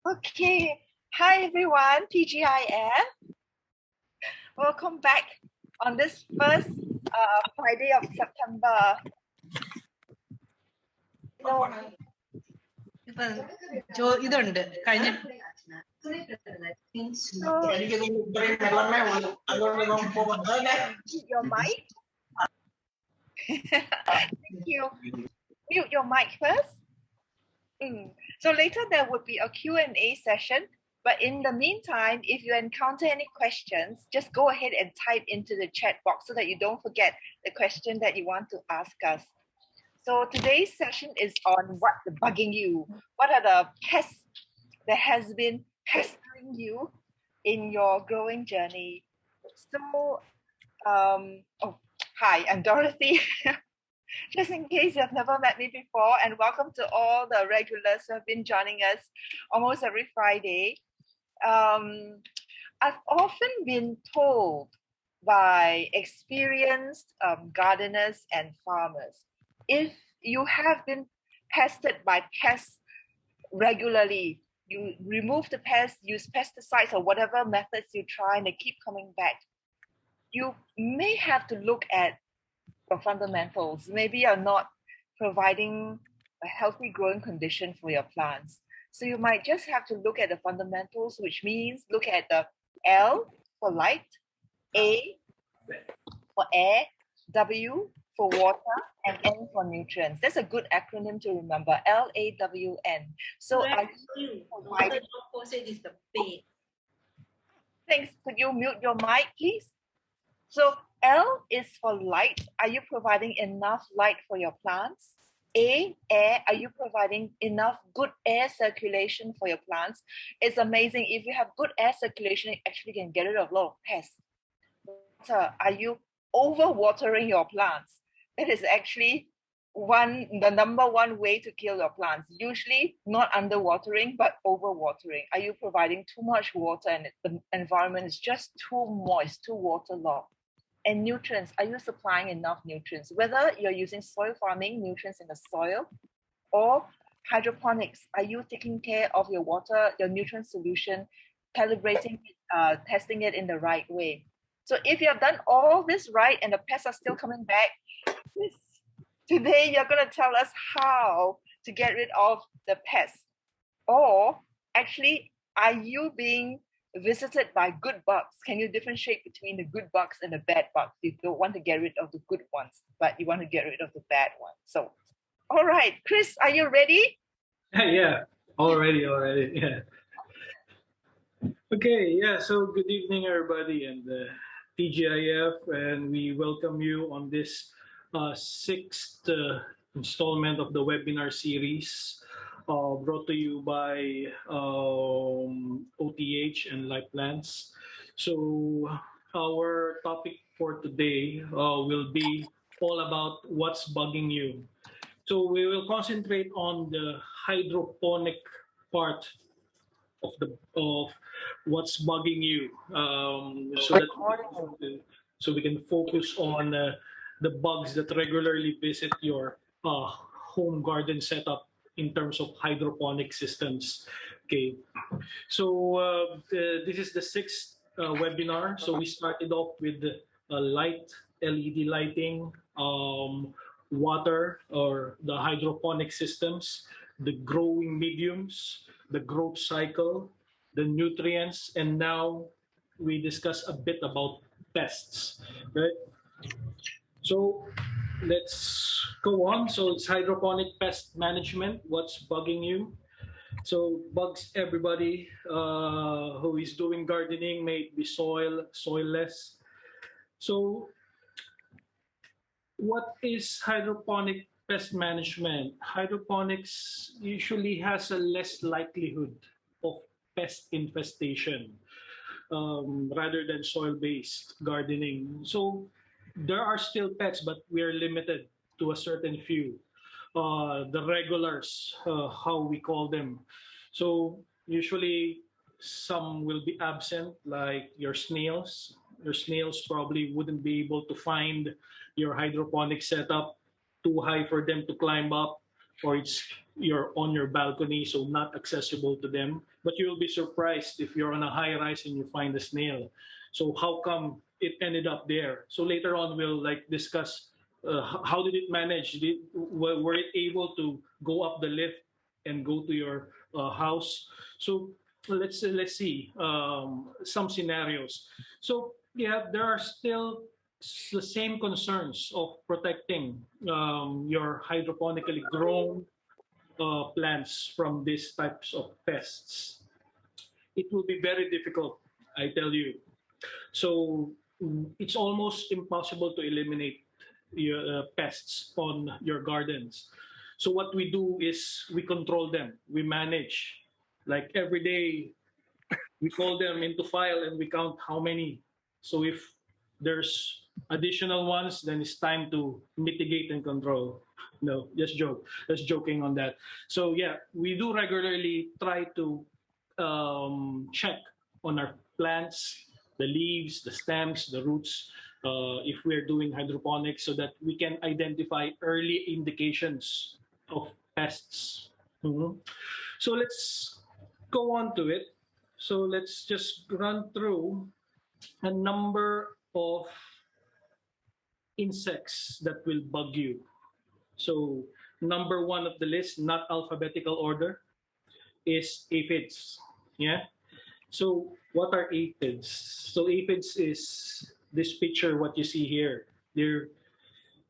Okay, hi everyone, TGIF. Welcome back on this first Friday of September. So, ഇതുണ്ട് കഴിഞ്ഞ mute your mic. Thank you. Mute your mic first. So later there would be a Q&A session. But in the meantime, if you encounter any questions, just go ahead and type into the chat box so that you don't forget the question that you want to ask us. So today's session is on what's bugging you. What are the pests that has been pestering you in your growing journey? So, hi, I'm Dorothy. Just in case you've never met me before, and welcome to all the regulars who have been joining us almost every Friday. I've often been told by experienced gardeners and farmers, if you have been pestered by pests regularly, you remove the pests, use pesticides or whatever methods you try and they keep coming back, you may have to look at your fundamentals. Maybe you're not providing a healthy growing condition for your plants. So you might just have to look at the fundamentals, which means look at the L for light, A for air, W for water, and N for nutrients. That's a good acronym to remember, LAWN. So are you providing... is the P. Thanks. Could you mute your mic, please? So L is for light. Are you providing enough light for your plants? A, air. Are you providing enough good air circulation for your plants? It's amazing. If you have good air circulation, you actually can get rid of a lot of pests. Water. Are you overwatering your plants? That is actually the number one way to kill your plants. Usually not underwatering, but overwatering. Are you providing too much water and the environment is just too moist, too waterlogged? And nutrients, are you supplying enough nutrients? Whether you're using soil farming, nutrients in the soil, or hydroponics, are you taking care of your water, your nutrient solution, calibrating it, testing it in the right way? So if you have done all this right and the pests are still coming back, today you're going to tell us how to get rid of the pests. Or actually, are you being visited by good bugs? Can you differentiate between the good bugs and the bad bugs? You don't want to get rid of the good ones, but you want to get rid of the bad ones. So, all right, Chris, are you ready? Yeah, already, yeah. Okay, yeah, so good evening, everybody, and TGIF, and we welcome you on this sixth installment of the webinar series brought to you by OTH and LifePlantz. So our topic for today will be all about what's bugging you. So we will concentrate on the hydroponic part of what's bugging you, so we can focus on the bugs that regularly visit your home garden setup in terms of hydroponic systems. Okay, so this is the sixth webinar. So we started off with the light, LED lighting, water or the hydroponic systems, the growing mediums, the growth cycle, the nutrients, and now we discuss a bit about pests, right? So let's go on. So it's hydroponic pest management. What's bugging you? So bugs everybody who is doing gardening, may it be soil, soilless. So what is hydroponic pest management? Hydroponics usually has a less likelihood of pest infestation rather than soil-based gardening. So there are still pests, but we are limited to a certain few. The regulars, how we call them. So usually some will be absent, like your snails. Your snails probably wouldn't be able to find your hydroponic setup, too high for them to climb up. or you're on your balcony, so not accessible to them. But you'll be surprised if you're on a high rise and you find a snail. So how come it ended up there? So later on, we'll like discuss how did it manage? Were it able to go up the lift and go to your house? So let's see some scenarios. So yeah, there are still the same concerns of protecting your hydroponically grown plants from these types of pests. It will be very difficult, I tell you. So it's almost impossible to eliminate your pests on your gardens. So what we do is we control them, we manage. Like every day, we call them into file and we count how many. So if there's additional ones, then it's time to mitigate and control. No, just joking on that. So yeah, we do regularly try to check on our plants, the leaves, the stems, the roots, if we're doing hydroponics, so that we can identify early indications of pests. Mhm. So let's go on to it. So let's just run through a number of insects that will bug you. So number one of the list, not alphabetical order, is aphids. Yeah. So what are aphids? So aphids is this picture, what you see here. They're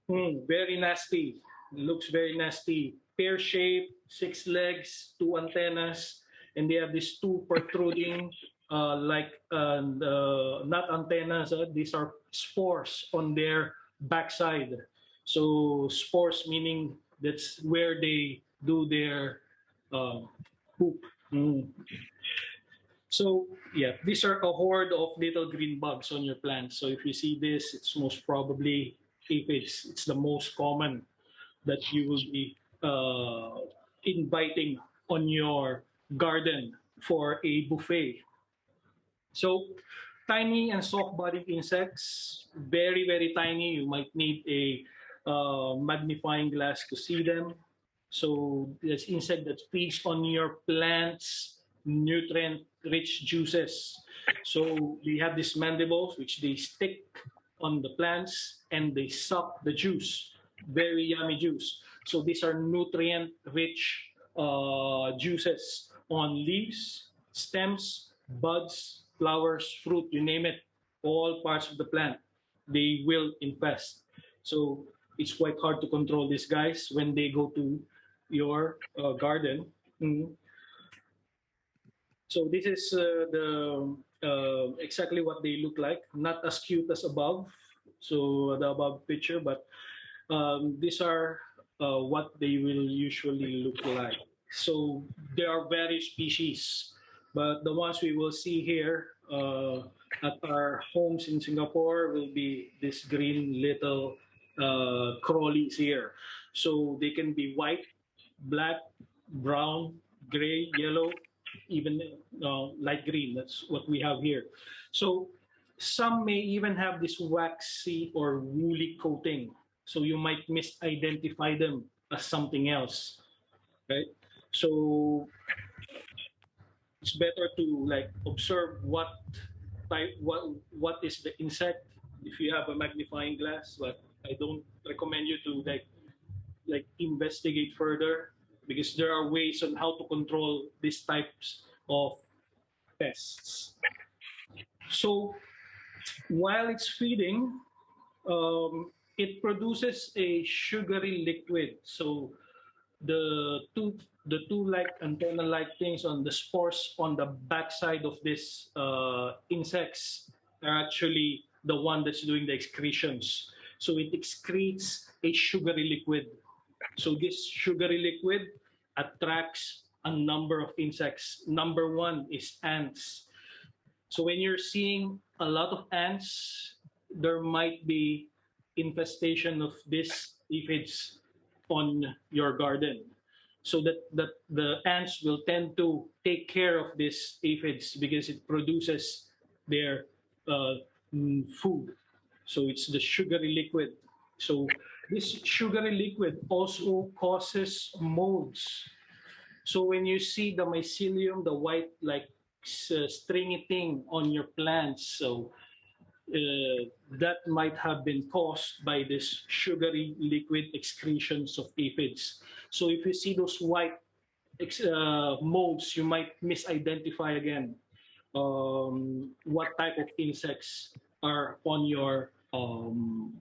very nasty. Looks very nasty. Pear shaped, six legs, two antennas, and they have these two protruding, not antennas. These are spores on their backside. So spores meaning that's where they do their um, poop. Mm. So yeah, these are a horde of little green bugs on your plants. So if you see this, it's most probably aphids. It's the most common that you will be inviting on your garden for a buffet. So tiny and soft-bodied insects, very, very tiny. You might need a magnifying glass to see them. So this insect that feeds on your plants nutrient-rich juices. So they have these mandibles which they stick on the plants and they suck the juice. Very yummy juice. So these are nutrient-rich juices on leaves, stems, buds, flowers, fruit, you name it, all parts of the plant, they will infest. So it's quite hard to control these guys when they go to your garden. Mm. So this is the exactly what they look like. Not as cute as above, so the above picture, but these are what they will usually look like. So there are various species, but the ones we will see here at our homes in Singapore will be this green little crawlies here. So they can be white, black, brown, gray, yellow, even light green. That's what we have here. So some may even have this waxy or woolly coating. So you might misidentify them as something else, right? So it's better to like observe what is the insect if you have a magnifying glass. But I don't recommend you to like investigate further because there are ways on how to control these types of pests. So while it's feeding, it produces a sugary liquid. So the two like antenna like things on the spores on the backside of this insects are actually the one that's doing the excretions. So it excretes a sugary liquid. So this sugary liquid attracts a number of insects. Number one is ants. So when you're seeing a lot of ants, there might be infestation of these aphids on your garden. So that the ants will tend to take care of these aphids because it produces their food. So it's the sugary liquid. So This sugary liquid also causes molds. So when you see the mycelium, the white like stringy thing on your plants, so that might have been caused by this sugary liquid excretions of aphids. So if you see those white molds, you might misidentify again what type of insects are on your um,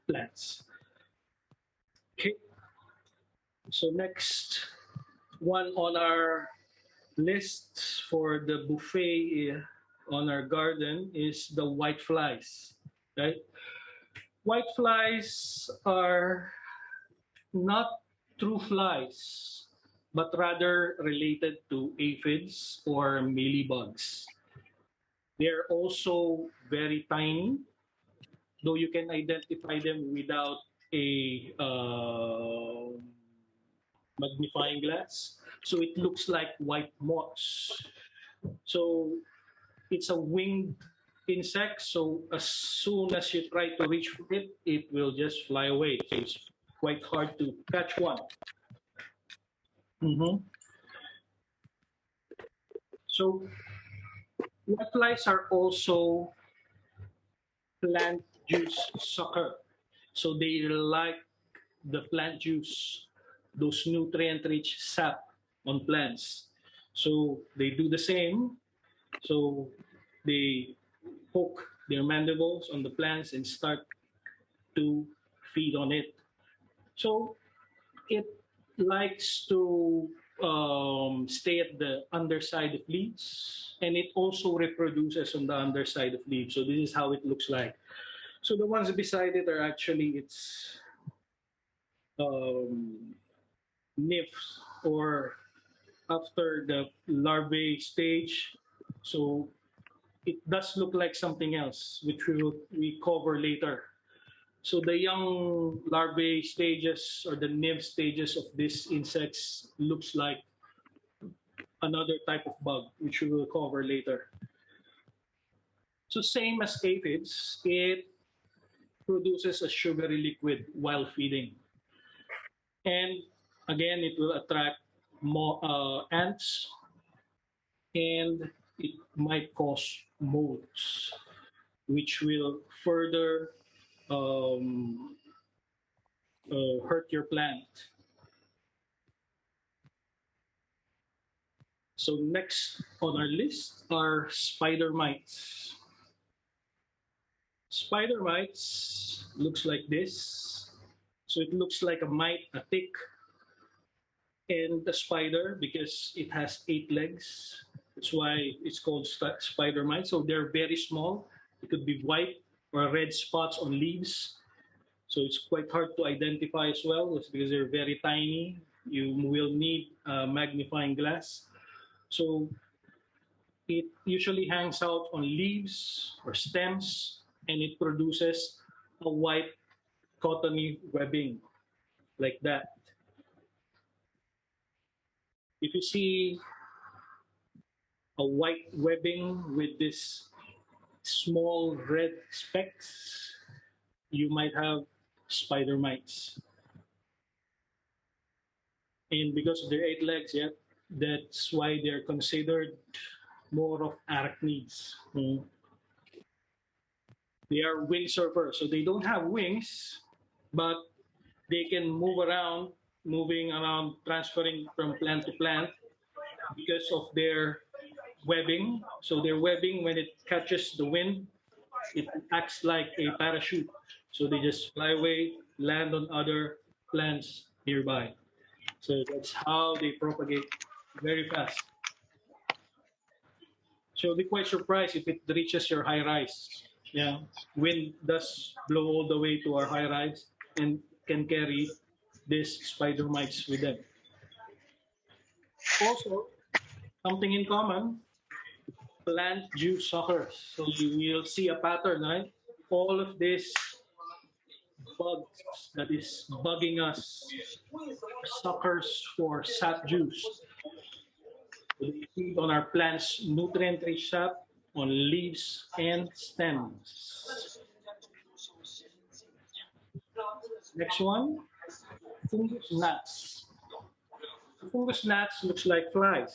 plants. Okay, so next one on our list for the buffet on our garden is the white flies, right? White flies are not true flies, but rather related to aphids or mealybugs. They're also very tiny, though you can identify them without a magnifying glass. So it looks like white moths. So it's a winged insect. So as soon as you try to reach for it, it will just fly away. So it's quite hard to catch one. Mhm. So whiteflies are also plant juice sucker. So they like the plant juice, those nutrient-rich sap on plants. So they do the same. So they poke their mandibles on the plants and start to feed on it. So it likes to stay at the underside of leaves, and it also reproduces on the underside of leaves. So this is how it looks like. So the ones beside it are actually its um, nymphs, or after the larvae stage. So it does look like something else, which we cover later. So the young larvae stages or the nymph stages of these insects looks like another type of bug, which we will cover later. So same as aphids, it produces a sugary liquid while feeding. And again, it will attract more ants, and it might cause molds, which will further um, hurt your plant. So next on our list are spider mites. Spider mites looks like this. So it looks like a mite, a tick, and a spider because it has 8 legs. That's why it's called spider mite. So they're very small. It could be white or red spots on leaves. So it's quite hard to identify as well because they're very tiny. You will need a magnifying glass. So it usually hangs out on leaves or stems, and it produces a white cottony webbing like that. If you see a white webbing with this small red specks, you might have spider mites. And because of their 8 legs, yeah, that's why they're considered more of arachnids. They are wing surfers, so they don't have wings, but they can move around, moving around, transferring from plant to plant because of their webbing. So their webbing, when it catches the wind, it acts like a parachute. So they just fly away, land on other plants nearby. So that's how they propagate very fast. So you'll be quite surprised if it reaches your high rise. Yeah, wind does blow all the way to our high rise and can carry these spider mites with them. Also, something in common, plant juice suckers. So you will see a pattern, right? All of these bugs that is bugging us are suckers for sap juice. So they feed on our plants nutrient-rich sap on leaves and stems. Next one, fungus gnats. Fungus gnats looks like flies,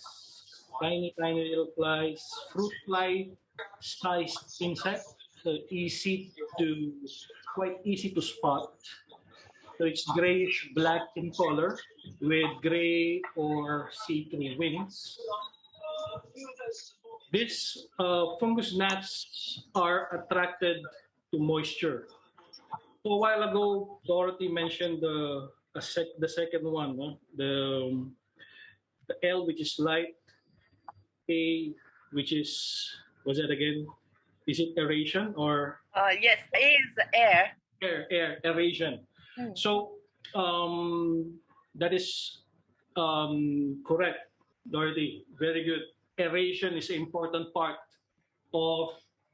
tiny, tiny little flies, fruit fly-sized insect, easy to quite easy to spot. So it's grayish black in color with gray or see-through wings. These fungus gnats are attracted to moisture. So a while ago, Dorothy mentioned the second one, no? The L, which is light, A, which is, what's that again? Is it aeration or Yes, A is the air. aeration? Hmm. So that is correct, Dorothy. Very good. Aeration is an important part of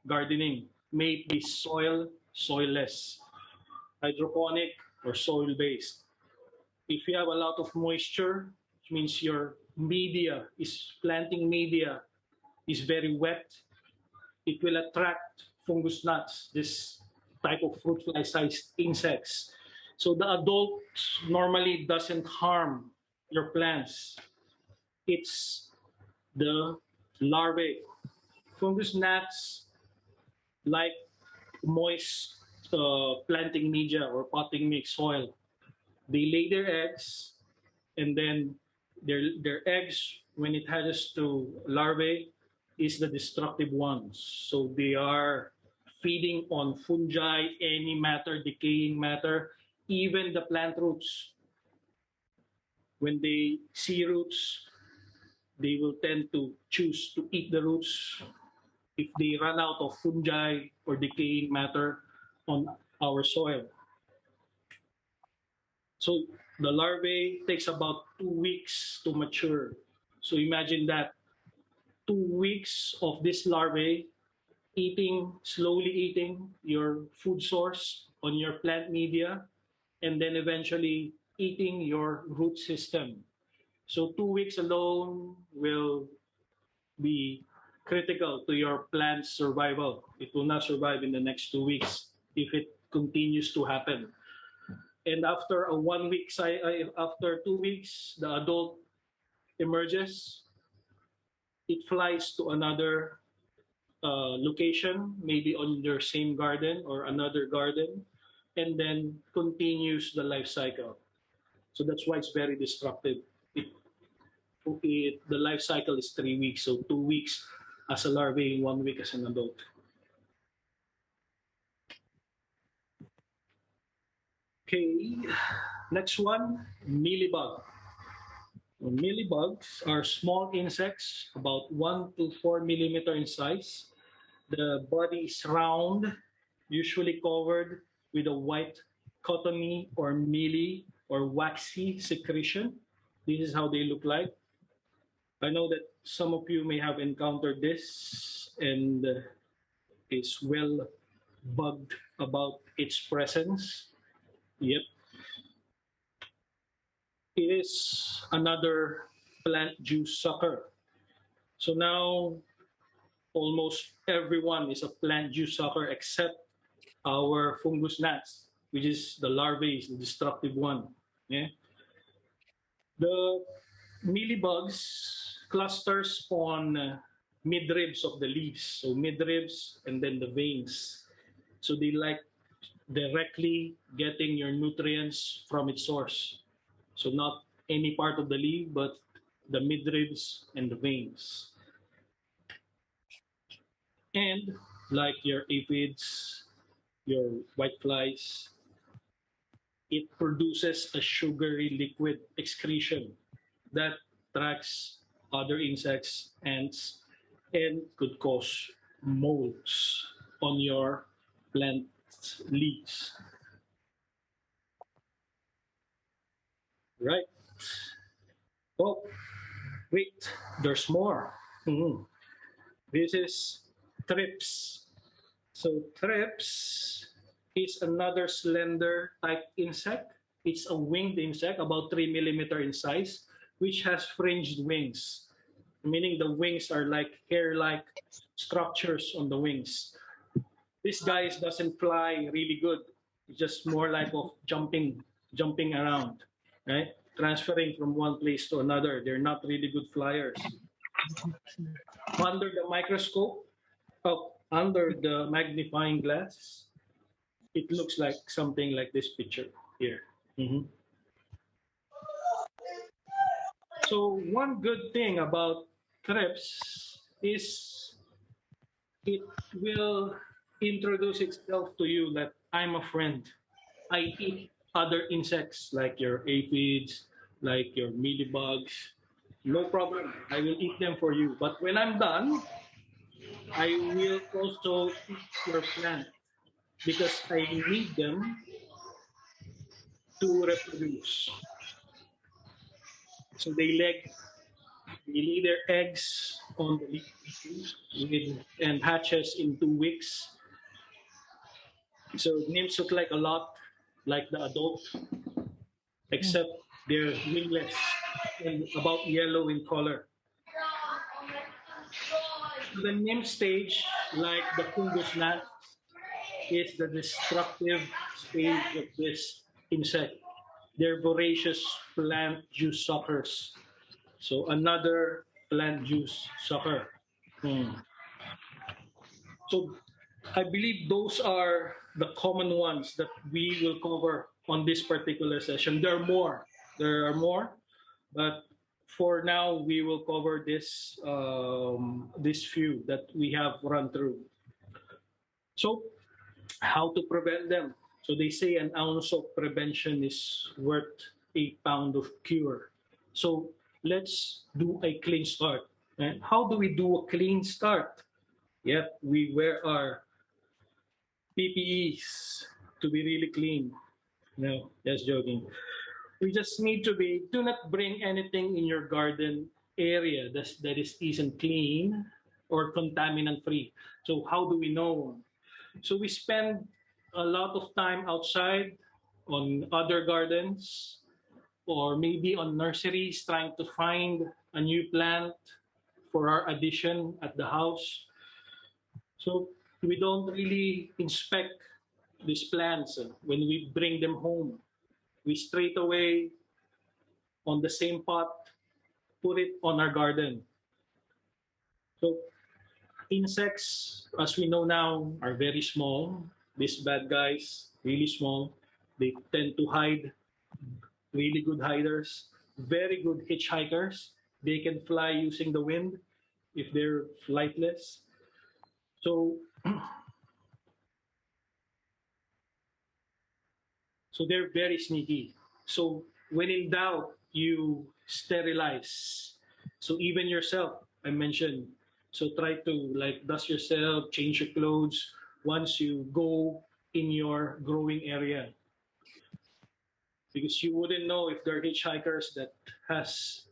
gardening, may it be soil, soilless, hydroponic, or soil-based. If you have a lot of moisture, which means your media is planting media is very wet, it will attract fungus gnats, this type of fruit fly-sized insects. So the adult normally doesn't harm your plants. It's the larvae. Fungus gnats like moist planting media or potting mix soil. They lay their eggs, and then their eggs, when it hatches to larvae, is the destructive ones. So they are feeding on fungi, any matter, decaying matter, even the plant roots. When they see roots, they will tend to choose to eat the roots if they run out of fungi or decaying matter on our soil. So the larvae takes about 2 weeks to mature. So imagine that 2 weeks of this larvae eating, slowly eating your food source on your plant media, and then eventually eating your root system. So 2 weeks alone will be critical to your plant's survival. It will not survive in the next 2 weeks if it continues to happen. And after a 1 week, after 2 weeks, the adult emerges. It flies to another location, maybe on your same garden or another garden, and then continues the life cycle. So that's why it's very destructive. The life cycle is 3 weeks, so 2 weeks as a larvae, 1 week as an adult. Okay, next one, mealybug. Mealybugs are small insects, about 1 to 4 millimeter in size. The body is round, usually covered with a white cottony or mealy or waxy secretion. This is how they look like. I know that some of you may have encountered this and is well bugged about its presence. Yep. It is another plant juice sucker. So now almost everyone is a plant juice sucker except our fungus gnats, which is the larvae, is the destructive one. Yeah? The mealybugs clusters on midribs of the leaves, so midribs and then the veins. So they like directly getting your nutrients from its source. So not any part of the leaf, but the midribs and the veins. And like your aphids, your whiteflies, it produces a sugary liquid excretion that attracts other insects, ants, and could cause molds on your plant leaves. Right. Oh, wait, there's more. Mhm. This is thrips. So thrips is another slender type insect. It's a winged insect, about 3 millimeter in size, which has fringed wings, meaning the wings are like hair-like structures on the wings. This guy doesn't fly really good. It's just more like of jumping around, right? Transferring from one place to another. They're not really good flyers. Under the microscope, under the magnifying glass, it looks like something like this picture here. Mhm. So one good thing about thrips is it will introduce itself to you that I'm a friend. I eat other insects like your aphids, like your mealybugs. No problem. I will eat them for you. But when I'm done, I will also eat your plant because I need them to reproduce. So they lay their eggs on the leaf and hatches in 2 weeks. So nymphs look like a lot like the adult, except they're wingless and about yellow in color. So the nymph stage, like the fungus gnat, is the destructive stage of this insect. They're voracious plant juice suckers. So another plant juice sucker. Hmm. So I believe those are the common ones that we will cover on this particular session. There are more. There are more, but for now we will cover this few that we have run through. So how to prevent them? So they say an ounce of prevention is worth a pound of cure. So let's do a clean start. And how do we do a clean start? Yep, we wear our PPEs to be really clean. No, just joking. We just need to be, do not bring anything in your garden area that isn't clean or contaminant free. So how do we know? So we spend a lot of time outside on other gardens or maybe on nurseries trying to find a new plant for our addition at the house. So we don't really inspect these plants when we bring them home. We straight away on the same pot put it on our garden. So insects, as we know now, are very small. These bad guys, really small. They tend to hide, really good hiders, very good hitchhikers. They can fly using the wind if they're flightless. So, so they're very sneaky. So when in doubt, you sterilize. So even yourself, I mentioned. So try to like dust yourself, change your clothes once you go in your growing area because you wouldn't know if there are hitchhikers that has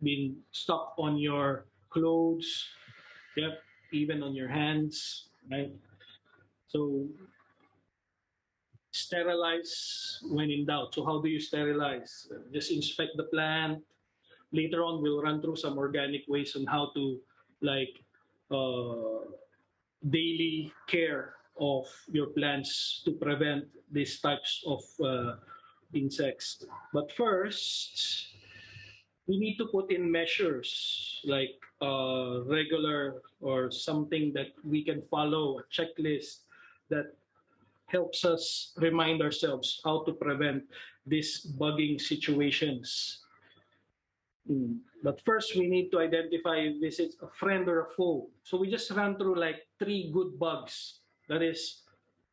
been stuck on your clothes, yep, even on your hands, right? So sterilize when in doubt. So how do you sterilize? Just inspect the plant. Later on, we'll run through some organic ways on how to like uh, daily care of your plants to prevent these types of insects. But first, we need to put in measures like regular or something that we can follow, a checklist that helps us remind ourselves how to prevent these bugging situations. But first, we need to identify if this is a friend or a foe. So we just ran through like 3 good bugs that is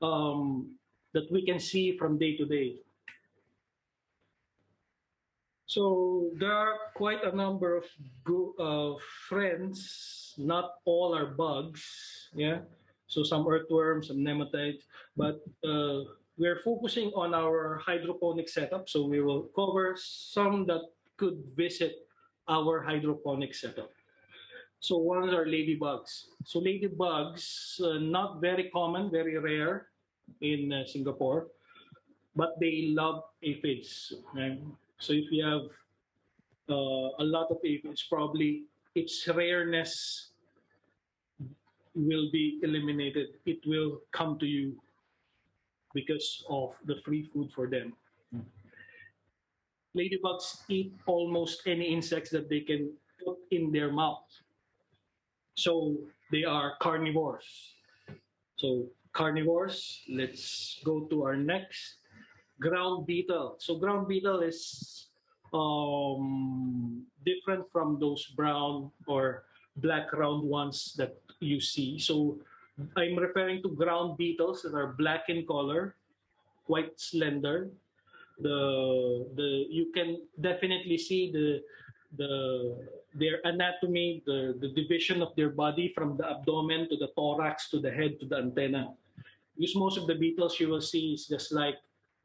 that we can see from day to day. So there are quite a number of friends. Not all are bugs. Yeah. So some earthworms, some nematodes, but we're focusing on our hydroponic setup. So we will cover some that could visit our hydroponic setup. So one are ladybugs. So ladybugs, not very common, very rare in Singapore, but they love aphids. Right? So if you have a lot of aphids, probably its rareness will be eliminated. It will come to you. because of the free food for them. Ladybugs eat almost any insects that they can put in their mouth. So they are carnivores. So carnivores, let's go to our next. Ground beetle. So ground beetle is different from those brown or black round ones that you see. So I'm referring to ground beetles that are black in color, quite slender. You can definitely see the their anatomy, the division of their body from the abdomen to the thorax to the head to the antenna. Because most of the beetles you will see is just like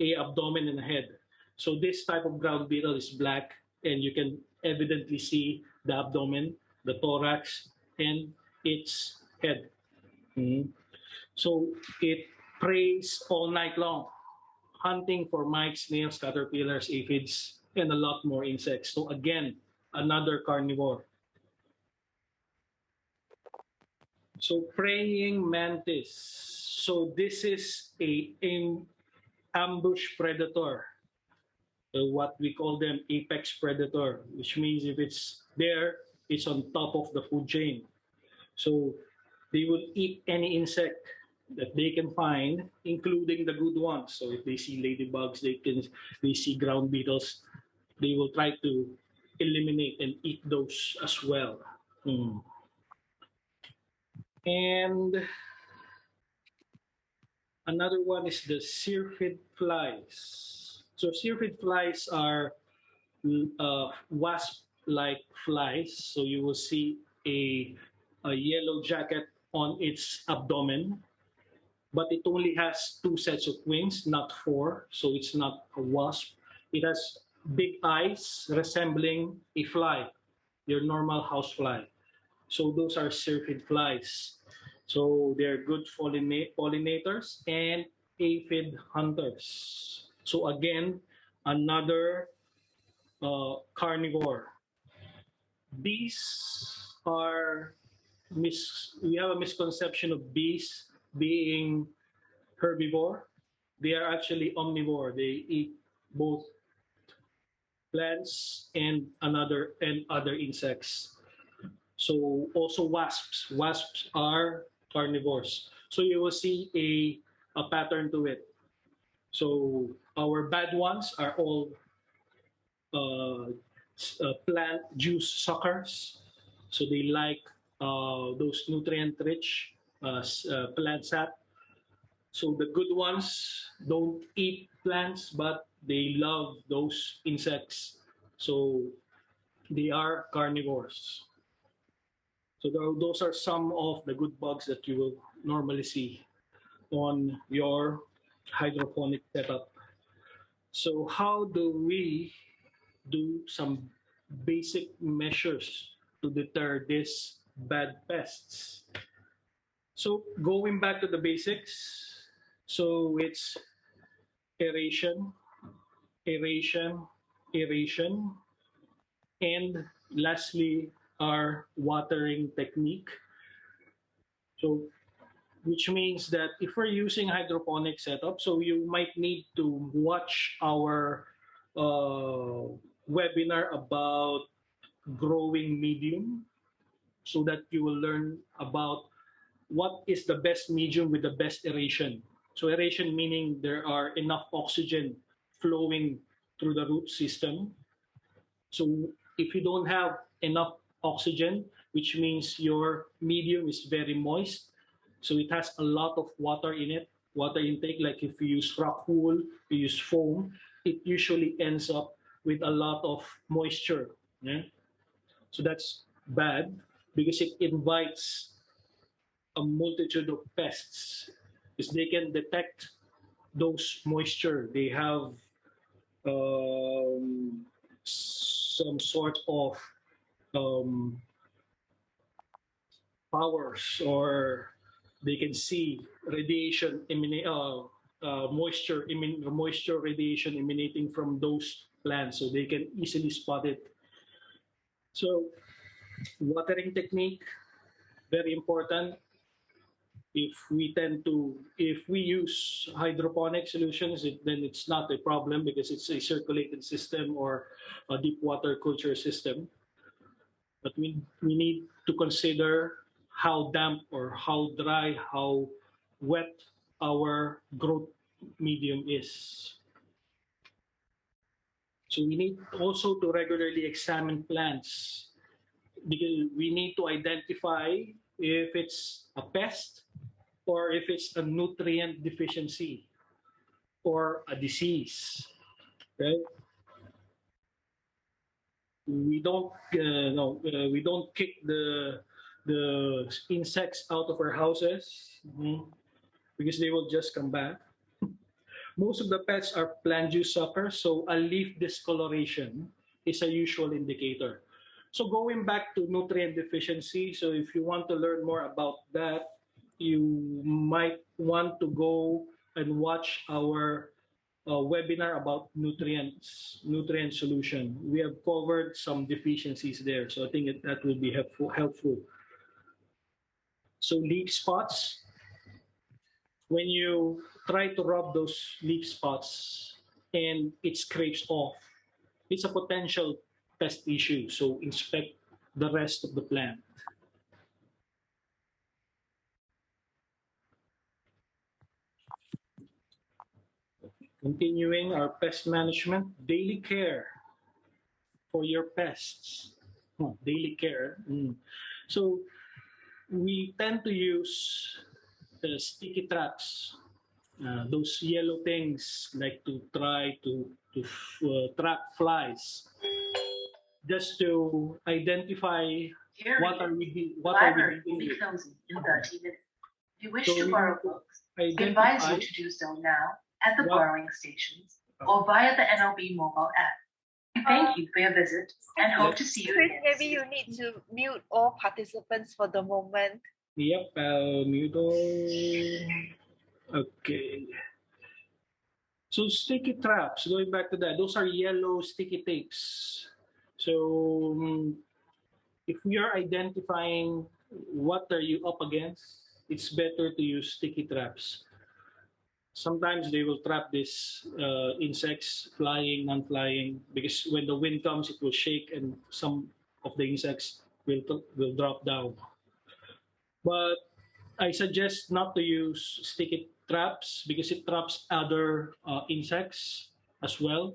a abdomen and a head. So this type of ground beetle is black, and you can evidently see the abdomen, the thorax, and its head. Mhm. So it preys all night long, hunting for mites, snails, caterpillars, aphids, and a lot more insects. So again, another carnivore. So praying mantis. So this is a ambush predator. What we call them apex predator, which means if it's there, it's on top of the food chain. So they will eat any insect that they can find, including the good ones. So if they see ladybugs, they see ground beetles, they will try to eliminate and eat those as well. And another one is the syrphid flies. So syrphid flies are wasp-like flies. So you will see a yellow jacket on its abdomen, but it only has two sets of wings, not four. So it's not a wasp. It has big eyes resembling a fly, your normal house fly. So those are syrphid flies. So they're good pollinators and aphid hunters. So again, another carnivore. Bees are we have a misconception of bees being herbivore. They are actually omnivore. They eat both plants and other insects. So also wasps. Wasps are carnivores. So you will see a pattern to it. So our bad ones are all plant juice suckers. So they like those nutrient-rich plant sap. So the good ones don't eat plants, but they love those insects. So they are carnivores. So those are some of the good bugs that you will normally see on your hydroponic setup. So how do we do some basic measures to deter these bad pests? So going back to the basics, so it's aeration, aeration, aeration, and lastly, our watering technique. So which means that if we're using hydroponic setup, so you might need to watch our webinar about growing medium so that you will learn about what is the best medium with the best aeration. So aeration meaning there are enough oxygen flowing through the root system. So if you don't have enough oxygen, which means your medium is very moist, so it has a lot of water in it, water intake, like if you use rock wool, you use foam, it usually ends up with a lot of moisture. Yeah? So that's bad because it invites a multitude of pests because they can detect those moisture. They have some sort of um, powers, or they can see radiation moisture radiation emanating from those plants, so they can easily spot it. So watering technique, very important. If we use hydroponic solutions, then it's not a problem because it's a circulated system or a deep water culture system. But we need to consider how damp or how dry, how wet our growth medium is. So we need also to regularly examine plants because we need to identify if it's a pest or if it's a nutrient deficiency or a disease, right? We don't no we don't kick the insects out of our houses, because they will just come back. Most of the pets are plant juice suckers, so a leaf discoloration is a usual indicator. So going back to nutrient deficiency, so if you want to learn more about that, you might want to go and watch our webinar about nutrient solution. We have covered some deficiencies there, so I think that will be helpful. So leaf spots, when you try to rub those leaf spots and it scrapes off, it's a potential pest issue. So inspect the rest of the plant. Continuing our pest management, daily care for your pests. Daily care. So we tend to use sticky traps, those yellow things like to try to trap flies, just to identify what are we Library will dealing be with. closing in 30 minutes. If you wish So to we borrow need to books, we advise you to do so now at the borrowing stations or via the NLB mobile app. We thank you for your visit and hope to see you Chris, again. maybe you need to mute all participants for the moment. Yep, mute all. Okay. So sticky traps, going back to that, those are yellow sticky tapes. So if we are identifying what are you up against, it's better to use sticky traps. Sometimes they will trap these insects, flying, non-flying, because when the wind comes, it will shake and some of the insects will drop down. But I suggest not to use sticky traps because it traps other insects as well.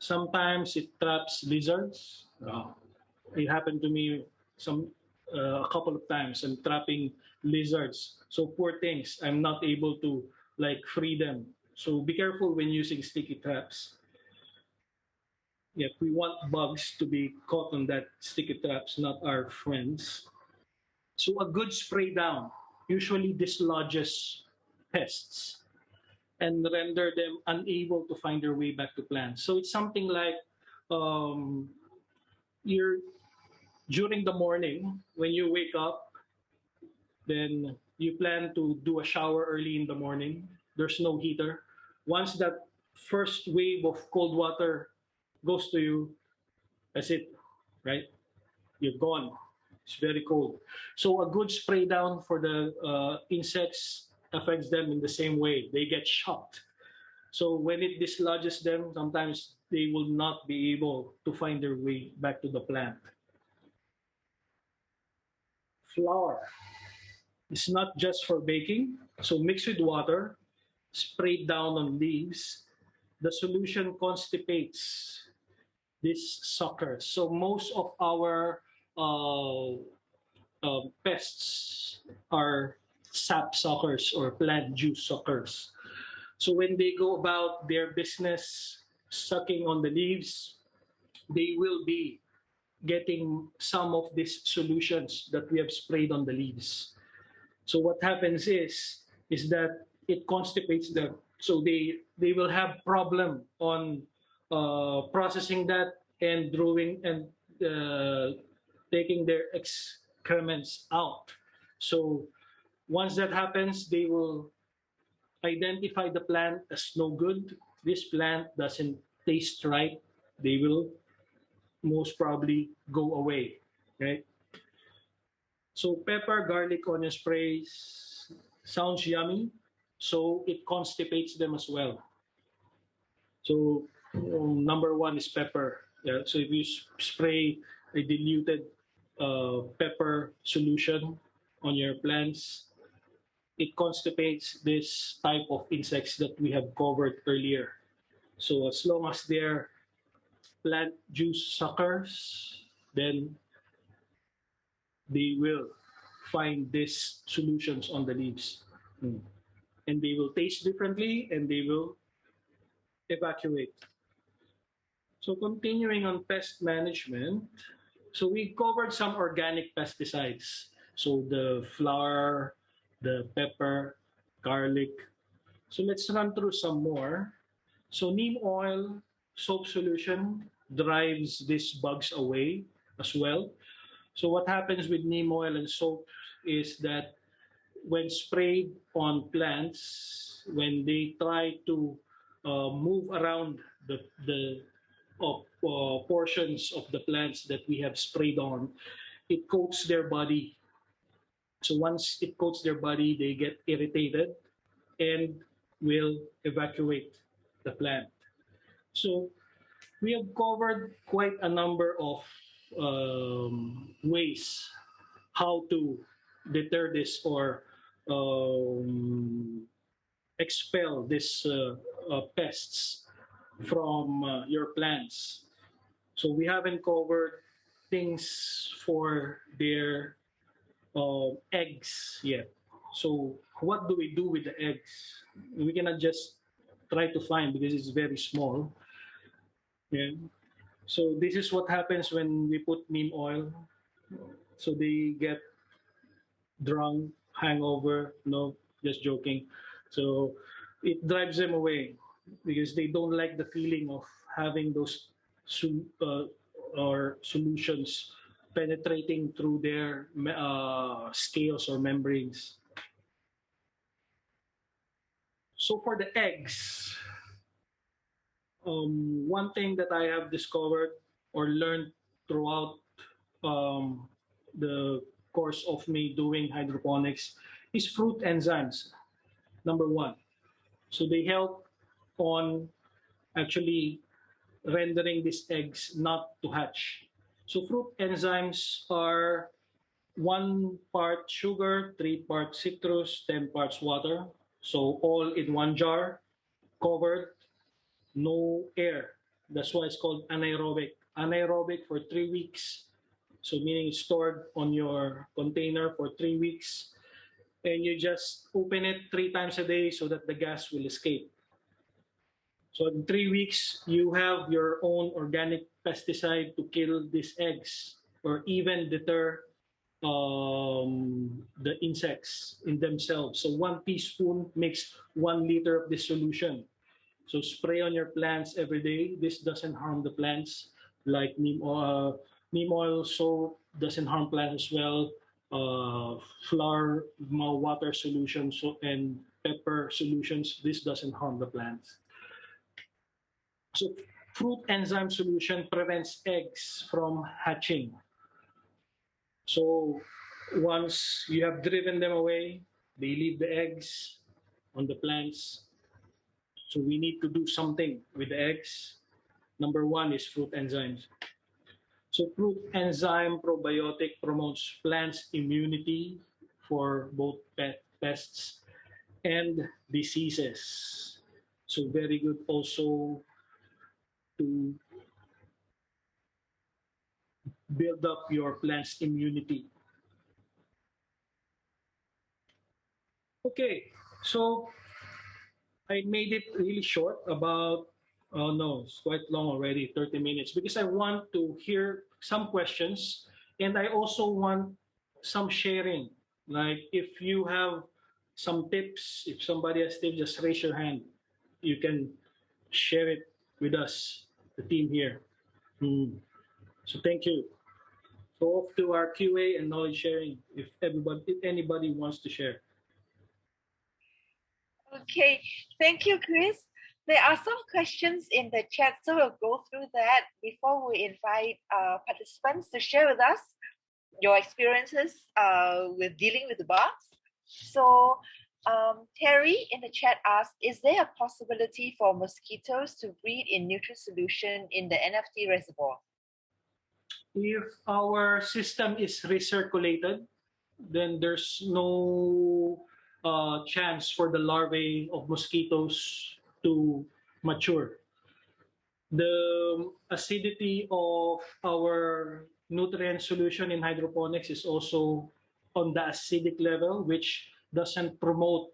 Sometimes it traps lizards. It happened to me a couple of times. I'm trapping lizards. So poor things. I'm not able to free them. So be careful when using sticky traps. Yeah, we want bugs to be caught on that sticky traps, not our friends. So a good spray down usually dislodges pests and render them unable to find their way back to plants. So it's something like you're during the morning when you wake up, then you plan to do a shower early in the morning. There's no heater. Once that first wave of cold water goes to you, that's it, right? You're gone. It's very cold. So a good spray down for the insects affects them in the same way. They get shocked. So when it dislodges them, sometimes they will not be able to find their way back to the plant. Flour. It's not just for baking. So mix with water, spray down on leaves. The solution constipates these suckers. So most of our pests are sap suckers or plant juice suckers. So when they go about their business sucking on the leaves, they will be getting some of these solutions that we have sprayed on the leaves. So what happens is that it constipates them. So they will have problem on processing that and drawing and taking their excrements out. So once that happens, they will identify the plant as no good. This plant doesn't taste right. They will most probably go away, right? So pepper, garlic, onion sprays, sounds yummy, so it constipates them as well. So number one is pepper. Yeah. So if you spray a diluted pepper solution on your plants, it constipates this type of insects that we have covered earlier. So as long as they're plant juice suckers, then they will find these solutions on the leaves. And they will taste differently and they will evacuate. So continuing on pest management, so we covered some organic pesticides. So the flour, the pepper, garlic. So let's run through some more. So neem oil, soap solution drives these bugs away as well. So what happens with neem oil and soap is that when sprayed on plants, when they try to move around the portions of the plants that we have sprayed on, it coats their body. So once it coats their body, they get irritated and will evacuate the plant. So we have covered quite a number of ways how to deter this or expel these pests from your plants. So we haven't covered things for their eggs yet. So what do we do with the eggs? We cannot just try to find because it's very small. Yeah. So this is what happens when we put neem oil. So they get drunk, hangover. No, just joking. So it drives them away because they don't like the feeling of having those or solutions penetrating through their scales or membranes. So for the eggs, one thing that I have discovered or learned throughout the course of me doing hydroponics is fruit enzymes. Number one. So they help on actually rendering these eggs not to hatch. So fruit enzymes are 1 part sugar, 3 parts citrus, 10 parts water. So all in one jar, covered, no air. That's why it's called anaerobic. Anaerobic for 3 weeks. So meaning it's stored on your container for 3 weeks. And you just open it 3 times a day so that the gas will escape. So in 3 weeks, you have your own organic pesticide to kill these eggs or even deter the insects in themselves. So 1 teaspoon makes 1 liter of this solution. So spray on your plants every day. This doesn't harm the plants like neem oil soap doesn't harm plants as well. Flour, water solutions, and pepper solutions, this doesn't harm the plants. So fruit enzyme solution prevents eggs from hatching. So once you have driven them away, they leave the eggs on the plants. So we need to do something with the eggs. Number one is fruit enzymes. So fruit enzyme probiotic promotes plants' immunity for both pests and diseases. So very good also to build up your plant's immunity. Okay, so I made it really short about, oh no, it's quite long already, 30 minutes, because I want to hear some questions and I also want some sharing. Like if you have some tips, if somebody has tips, just raise your hand. You can share it with us, the team here. So thank you. So off to our QA and knowledge sharing. If anybody wants to share. Okay, thank you, Chris. There are some questions in the chat, so we'll go through that before we invite participants to share with us your experiences with dealing with the bugs. So Terry in the chat asked, is there a possibility for mosquitoes to breed in neutral solution in the NFT reservoir? If our system is recirculated, then there's no chance for the larvae of mosquitoes to mature. The acidity of our nutrient solution in hydroponics is also on the acidic level, which doesn't promote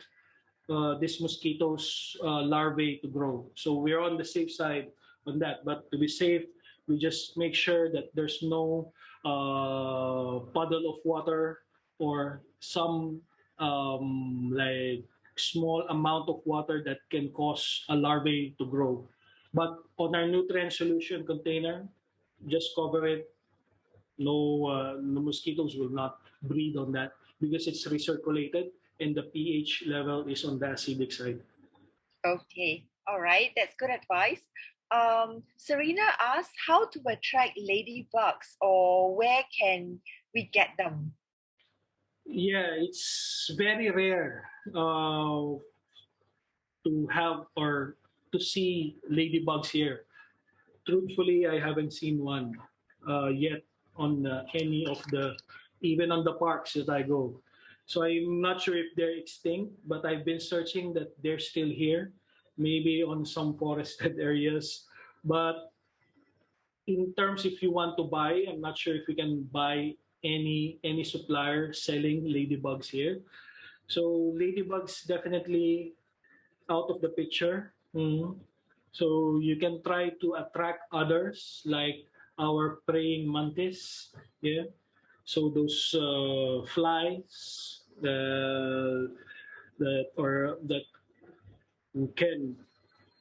these mosquitoes' larvae to grow. So we're on the safe side on that. But to be safe, we just make sure that there's no puddle of water or some like small amount of water that can cause a larvae to grow. But on our nutrient solution container, just cover it. No, the mosquitoes will not breed on that because it's recirculated and the pH level is on the acidic side. Okay, all right, that's good advice. Serena asked how to attract ladybugs or where can we get them? Yeah, it's very rare to have or to see ladybugs here. Truthfully, I haven't seen one yet on any of the, even on the parks that I go. So I'm not sure if they're extinct, but I've been searching that they're still here, maybe on some forested areas. But in terms if you want to buy, I'm not sure if you can buy any supplier selling ladybugs here. So ladybugs definitely out of the picture. Mhm. So you can try to attract others like our praying mantis. Yeah. So those flies that can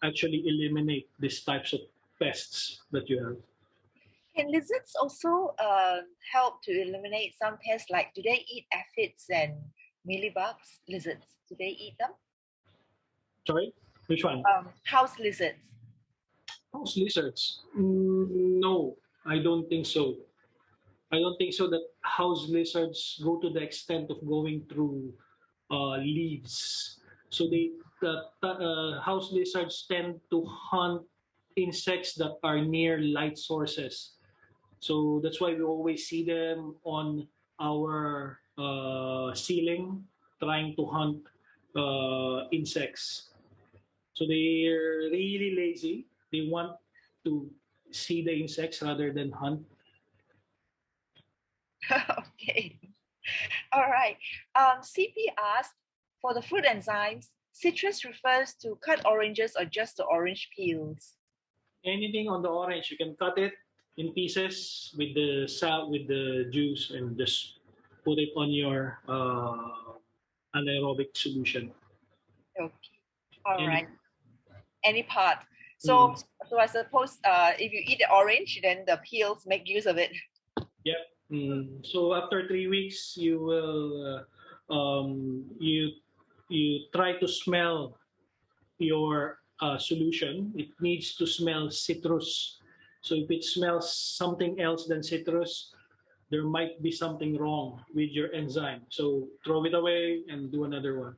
actually eliminate these types of pests that you have. Can lizards also help to eliminate some pests? Like, do they eat aphids and mealybugs? Lizards, do they eat them? Sorry, which one? House lizards. House lizards? No, I don't think so. I don't think so that house lizards go to the extent of going through leaves. So house lizards tend to hunt insects that are near light sources. So that's why we always see them on our ceiling trying to hunt insects. So they're really lazy. They want to see the insects rather than hunt. Okay. All right. CP asked, for the fruit enzymes, citrus refers to cut oranges or just the orange peels? Anything on the orange, you can cut it in pieces with the salt, with the juice, and just put it on your anaerobic solution. Okay. All right. Any part. So I suppose if you eat the orange, then the peels make use of it. Yep. So after 3 weeks, you will you try to smell your solution. It needs to smell citrus. So if it smells something else than citrus, there might be something wrong with your enzyme. So throw it away and do another one.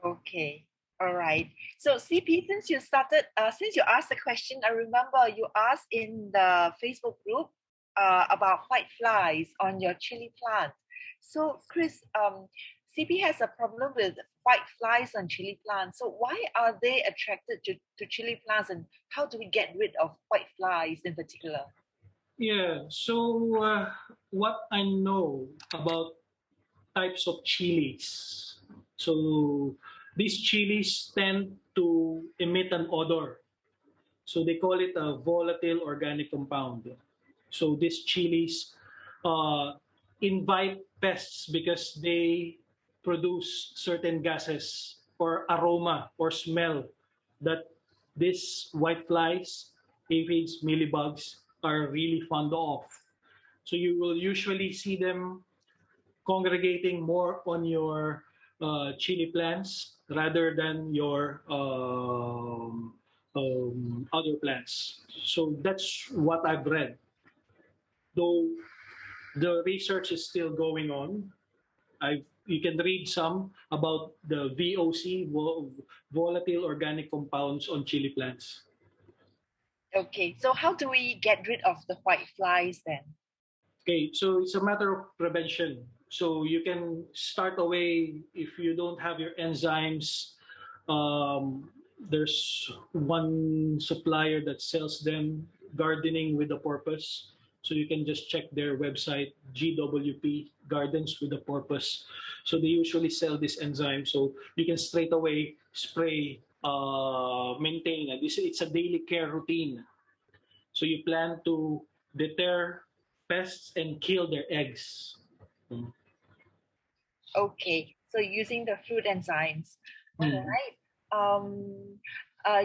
Okay. All right. So CP, since you started, since you asked the question, I remember you asked in the Facebook group about white flies on your chili plant. So Chris, CP has a problem with white flies on chili plants. So why are they attracted to chili plants, and how do we get rid of white flies in particular? Yeah. So what I know about types of chilies. So these chilies tend to emit an odor. So they call it a volatile organic compound. So these chilies invite pests because they produce certain gases or aroma or smell that these white flies, aphids, mealybugs are really fond of. So you will usually see them congregating more on your chili plants rather than your other plants. So that's what I've read. Though the research is still going on, You can read some about the VOC, volatile organic compounds on chili plants. Okay, so how do we get rid of the white flies then? Okay, so it's a matter of prevention. So you can start away if you don't have your enzymes. There's one supplier that sells them, gardening with a purpose. So you can just check their website, GWP, Gardens with a Purpose. So they usually sell this enzyme. So you can straight away spray, maintain it. It's a daily care routine. So you plan to deter pests and kill their eggs. Okay, so using the fruit enzymes. All Mm. right.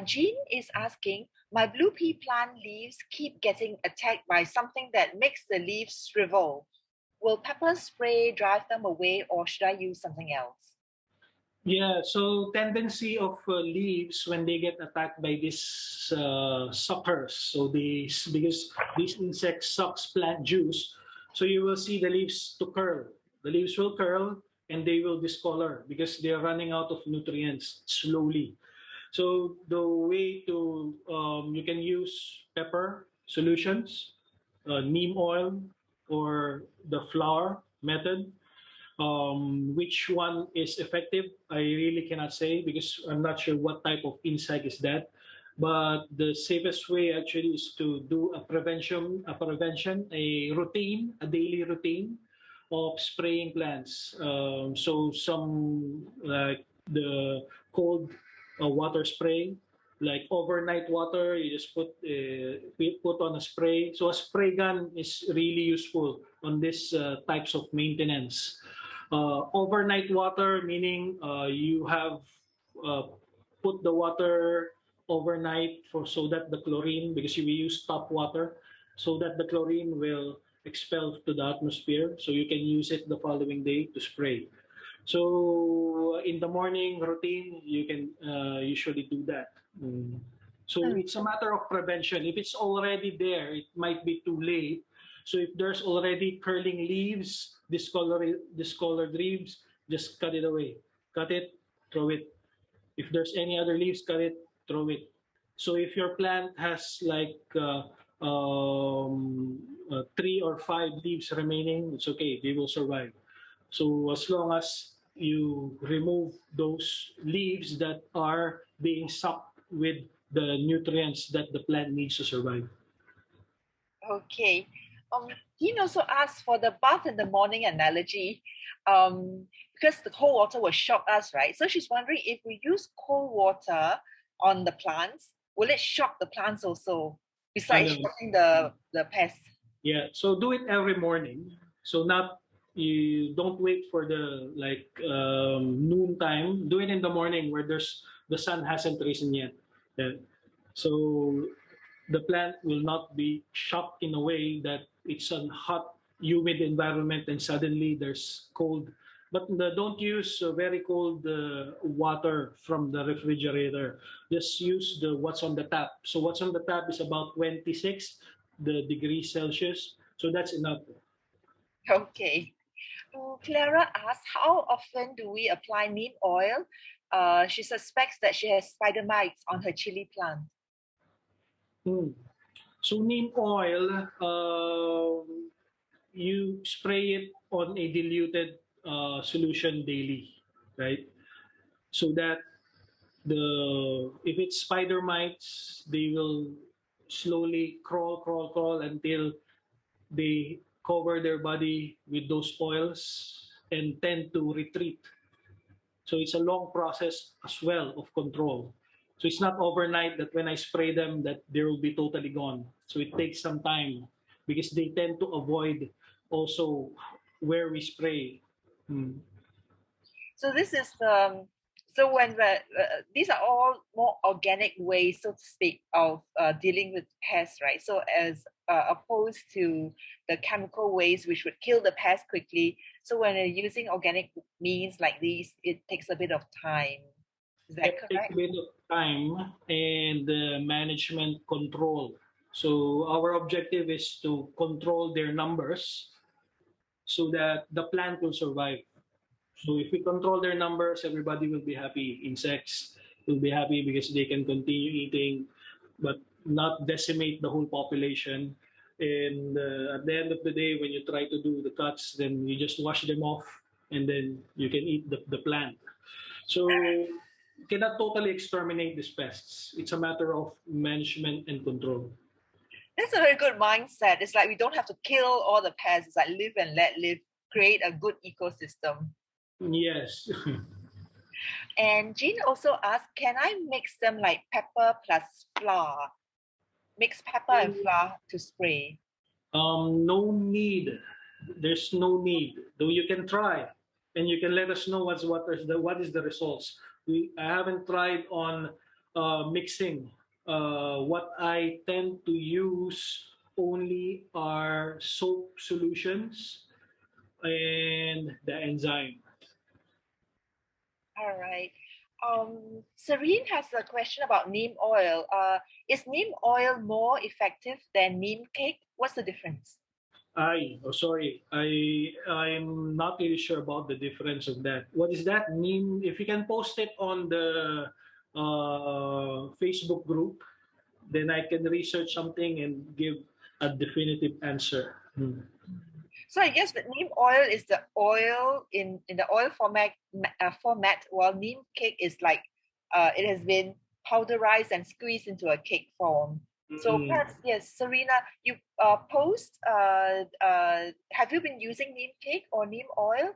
Jean is asking, my blue pea plant leaves keep getting attacked by something that makes the leaves shrivel. Will pepper spray drive them away, or should I use something else? Yeah, so tendency of leaves when they get attacked by these suckers. So because these insects sucks plant juice, so you will see the leaves to curl. The leaves will curl and they will discolor because they are running out of nutrients slowly. So the way to you can use pepper solutions, neem oil, or the flour method. Which one is effective, I really cannot say because I'm not sure what type of insect is that. But the safest way actually is to do a routine, a daily routine of spraying plants. So some like the cold water spray, like overnight water, you just put on a spray. So a spray gun is really useful on this types of maintenance. Overnight water, meaning you have uh, put the water overnight for so that the chlorine, because we use tap water, so that the chlorine will expel to the atmosphere. So you can use it the following day to spray. So in the morning routine, you can usually do that. Mm. So it's a matter of prevention. If it's already there, it might be too late. So if there's already curling leaves, discolored leaves, just cut it away. Cut it, throw it. If there's any other leaves, cut it, throw it. So if your plant has like 3 or 5 leaves remaining, it's okay. They will survive. So as long as you remove those leaves that are being sucked with the nutrients that the plant needs to survive. Okay. Dean also asked for the bath in the morning analogy, because the cold water will shock us, right? So she's wondering if we use cold water on the plants, will it shock the plants also, besides Ano, shocking the pests? yeah, so do it every morning. So not you don't wait for the like noon time. Do it in the morning where the sun hasn't risen yet. Yeah. So the plant will not be shocked in a way that it's a hot, humid environment and suddenly there's cold. But don't use very cold water from the refrigerator. Just use the what's on the tap. So what's on the tap is about 26 the degrees Celsius. So that's enough. Okay. Clara asked, how often do we apply neem oil? She suspects that she has spider mites on her chili plant. Hmm. So neem oil, you spray it on a diluted solution daily, right? So that if it's spider mites, they will slowly crawl until they cover their body with those oils and tend to retreat. So it's a long process as well of control. So it's not overnight that when I spray them that they will be totally gone. So it takes some time because they tend to avoid also where we spray. Hmm. So this is so when these are all more organic ways, so to speak, of dealing with pests, right? So as opposed to the chemical ways, which would kill the pest quickly. So when you're using organic means like these, it takes a bit of time. Is that It takes correct? a bit of time and management control. So our objective is to control their numbers so that the plant will survive. So if we control their numbers, everybody will be happy. Insects will be happy because they can continue eating, but not decimate the whole population. And at the end of the day, when you try to do the cuts, then you just wash them off, and then you can eat the plant. So you cannot totally exterminate these pests. It's a matter of management and control. That's a very good mindset. It's like we don't have to kill all the pests. It's like live and let live, create a good ecosystem. Yes. And Jean also asked, can I mix them like pepper plus flour? Mix pepper and flour to spray. No need. There's no need. Though you can try, and you can let us know what is the results. I haven't tried on mixing. What I tend to use only are soap solutions and the enzyme. All right. Serene has a question about neem oil. Is neem oil more effective than neem cake? What's the difference? Sorry. I'm not really sure about the difference of that. What is that mean? If you can post it on the Facebook group, then I can research something and give a definitive answer. So I guess that neem oil is the oil in the oil format, while neem cake is like it has been powderized and squeezed into a cake form. So perhaps yes, Serena, you post. Have you been using neem cake or neem oil,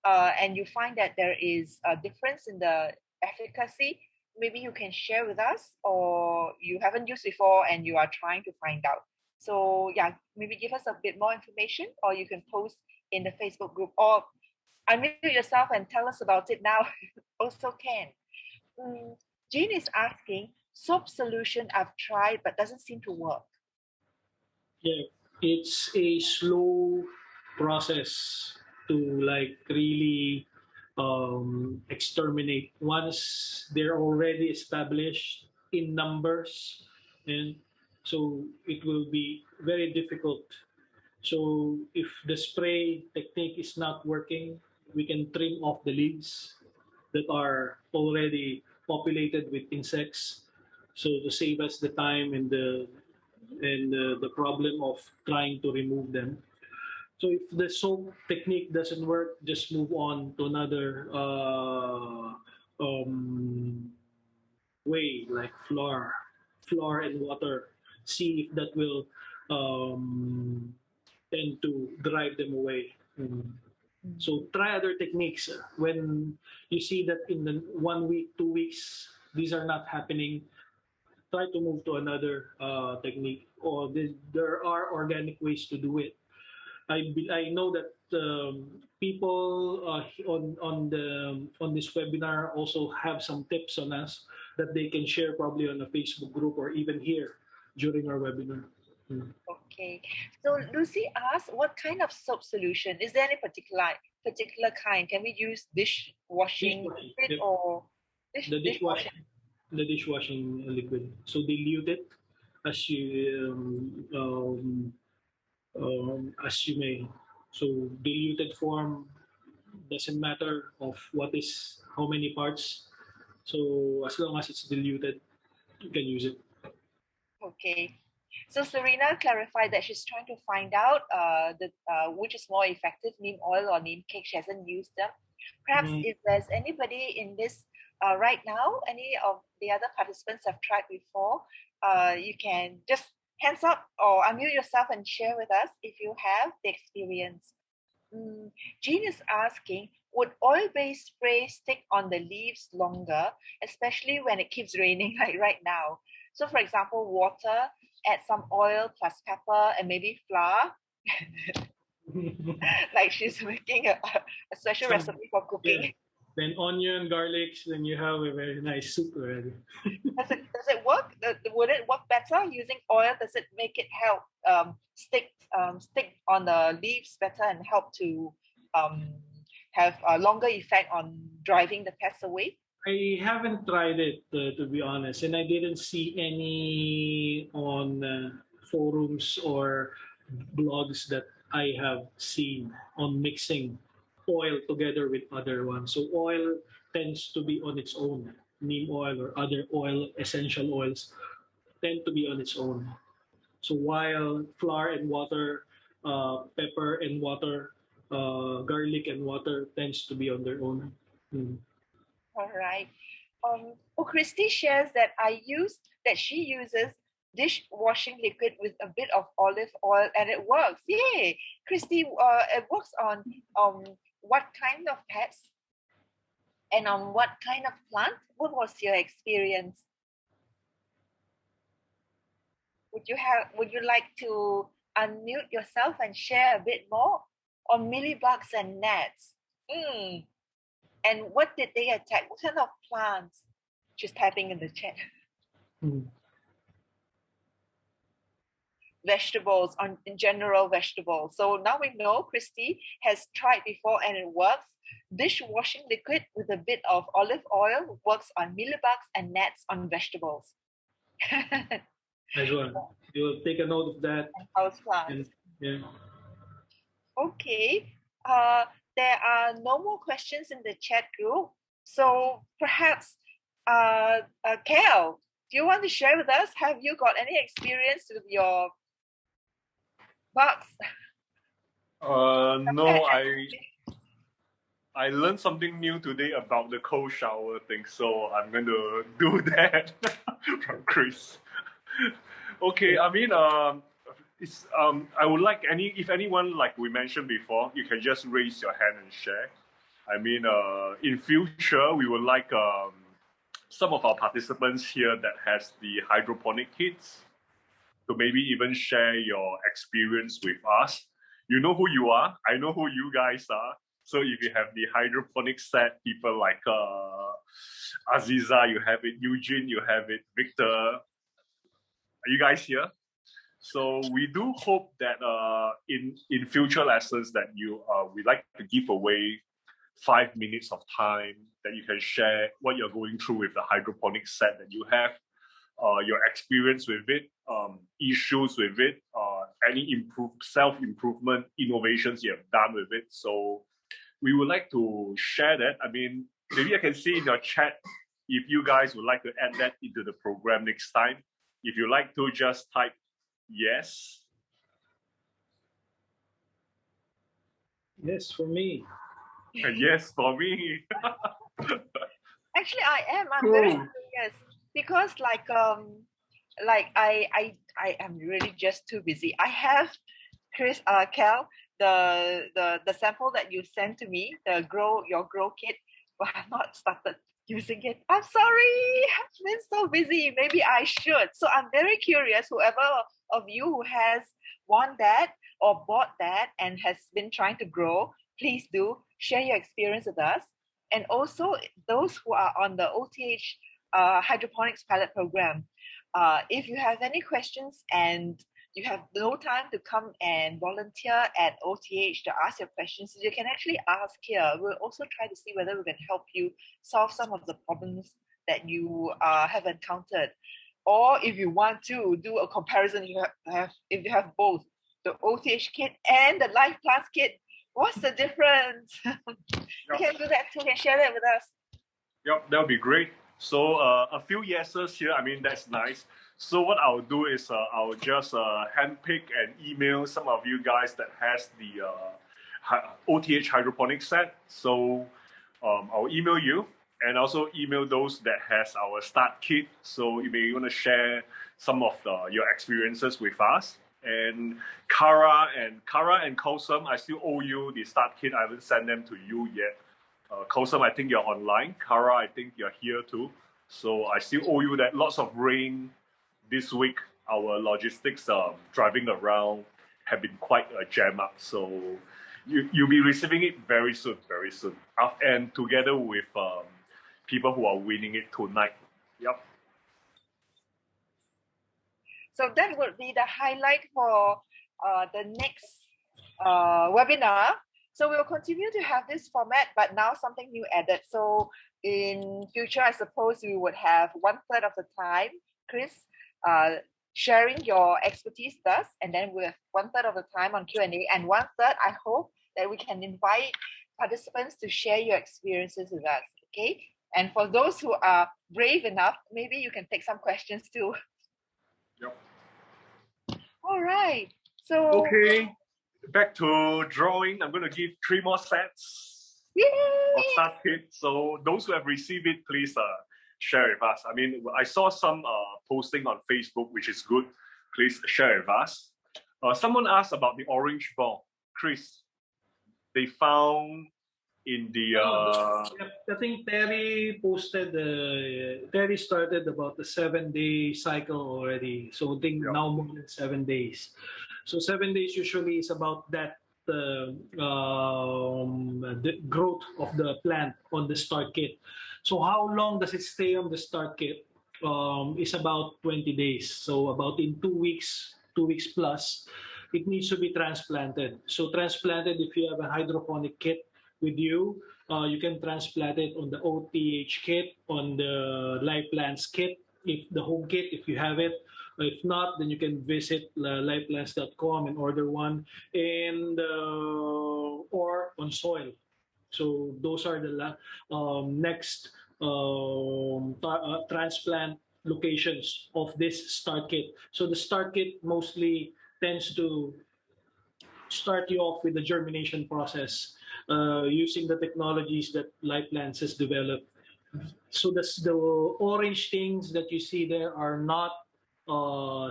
and you find that there is a difference in the efficacy? Maybe you can share with us, or you haven't used before and you are trying to find out. So yeah, maybe give us a bit more information, or you can post in the Facebook group, or unmute yourself and tell us about it now. Also can. Jean is asking, soap solution I've tried but doesn't seem to work. Yeah, it's a slow process to like really exterminate once they're already established in numbers, and so it will be very difficult. So if the spray technique is not working, we can trim off the leaves that are already populated with insects, so to save us the time and the problem of trying to remove them. So if the soap technique doesn't work, just move on to another way, like flour and water. See if that will tend to drive them away. So try other techniques. When you see that in the 1 week, 2 weeks, these are not happening, try to move to another technique. Or there are organic ways to do it. I know that people on this webinar also have some tips on us that they can share probably on a Facebook group or even here during our webinar. Okay. So Lucy asked, what kind of soap solution? Is there any particular kind? Can we use dishwashing liquid Yep. or The dishwashing liquid. So dilute it as you may. So diluted form doesn't matter of how many parts. So as long as it's diluted, you can use it. Okay. So Serena clarified that she's trying to find out which is more effective, neem oil or neem cake. She hasn't used them. Perhaps if there's anybody in this right now, any of the other participants have tried before, you can just hands up or unmute yourself and share with us if you have the experience. Jean is asking, would oil-based spray stick on the leaves longer, especially when it keeps raining like right now? So for example, water, add some oil plus pepper and maybe flour. Like she's making a special recipe for cooking. Yeah. Then onion, garlic, then you have a very nice soup already. Does it work? Would it work better using oil? Does it make it help stick on the leaves better and help to have a longer effect on driving the pests away? I haven't tried it, to be honest, and I didn't see any on forums or blogs that I have seen on mixing oil together with other ones. So oil tends to be on its own. Neem oil or other oil, essential oils tend to be on its own. So while flour and water, pepper and water, garlic and water tends to be on their own. Mm. All right. Christy shares that she uses dishwashing liquid with a bit of olive oil and it works. Yay! Christy, it works on what kind of pets and on what kind of plant? What was your experience? Would you like to unmute yourself and share a bit more on mealybugs and gnats? And what did they attack? What kind of plants? Just typing in the chat. Vegetables, in general, vegetables. So now we know Christy has tried before and it works. Dishwashing liquid with a bit of olive oil works on mealybugs and gnats on vegetables. As well. You'll take a note of that. House plants. Yeah. Okay. There are no more questions in the chat group. So perhaps, Kel, do you want to share with us? Have you got any experience with your bugs? No, I learned something new today about the cold shower thing, so I'm going to do that from Chris. Okay, I mean, it's I would like if anyone, like we mentioned before, you can just raise your hand and share. I mean, in future we would like some of our participants here that has the hydroponic kits to maybe even share your experience with us. You know who you are. I know who you guys are. So if you have the hydroponic set, people like Aziza, you have it. Eugene, you have it. Victor, are you guys here? So we do hope that in future lessons that we like to give away 5 minutes of time that you can share what you're going through with the hydroponic set that you have, your experience with it, issues with it, any self-improvement innovations you have done with it. So we would like to share that. I mean, maybe I can see in your chat if you guys would like to add that into the program next time. If you like to, just type yes. Yes, for me. Yes, for me. Actually, I'm Cool. very curious because I am really just too busy. I have Kel, the sample that you sent to me, your grow kit, but I've not started using it. I'm sorry, I've been so busy. Maybe I should. So I'm very curious, whoever of you who has won that or bought that and has been trying to grow, please do share your experience with us. And also those who are on the OTH hydroponics pilot program, if you have any questions and you have no time to come and volunteer at OTH to ask your questions, you can actually ask here. We'll also try to see whether we can help you solve some of the problems that you have encountered. Or if you want to do a comparison, if you have both the OTH kit and the LifePlantz kit, what's the difference? You can do that too. You can share that with us. Yep, that would be great. So a few yeses here. I mean, that's nice. So what I'll do is I'll just handpick and email some of you guys that has the OTH hydroponic set. So I'll email you and also email those that has our start kit. So you may want to share some of your experiences with us. And Kara and Kosam, I still owe you the start kit. I haven't sent them to you yet. Kosam, I think you're online. Kara, I think you're here too. So I still owe you that. Lots of rain this week. Our logistics driving around have been quite a jam up. So you'll be receiving it very soon, very soon. And together with people who are winning it tonight. Yep. So that would be the highlight for the next webinar. So we'll continue to have this format, but now something new added. So in future, I suppose we would have 1/3 of the time, Chris, sharing your expertise with us, and then we'll have 1/3 of the time on Q&A, and 1/3, I hope that we can invite participants to share your experiences with us. Okay. And for those who are brave enough, maybe you can take some questions too. Yep. All right. So Okay, back to drawing. I'm going to give 3 more sets yay! of start kit. So those who have received it, please share with us. I mean, I saw some posting on Facebook, which is good. Please share with us. Someone asked about the orange ball. Chris, they found in the I think Terry posted. Terry started about the 7-day cycle already. So I think now more than 7 days. So 7 days usually is about that the growth of the plant on the start kit. So how long does it stay on the start kit? Is about 20 days. So about in 2 weeks, 2 weeks plus, it needs to be transplanted. So transplanted, if you have a hydroponic kit with you, you can transplant it on the OTH kit, on the LifePlantz kit, if the home kit, if you have it. If not, then you can visit lifeplantz.com and order one, and or on soil. So those are the next transplant locations of this start kit. So the start kit mostly tends to start you off with the germination process using the technologies that LifePlantz has developed. So the orange things that you see there are not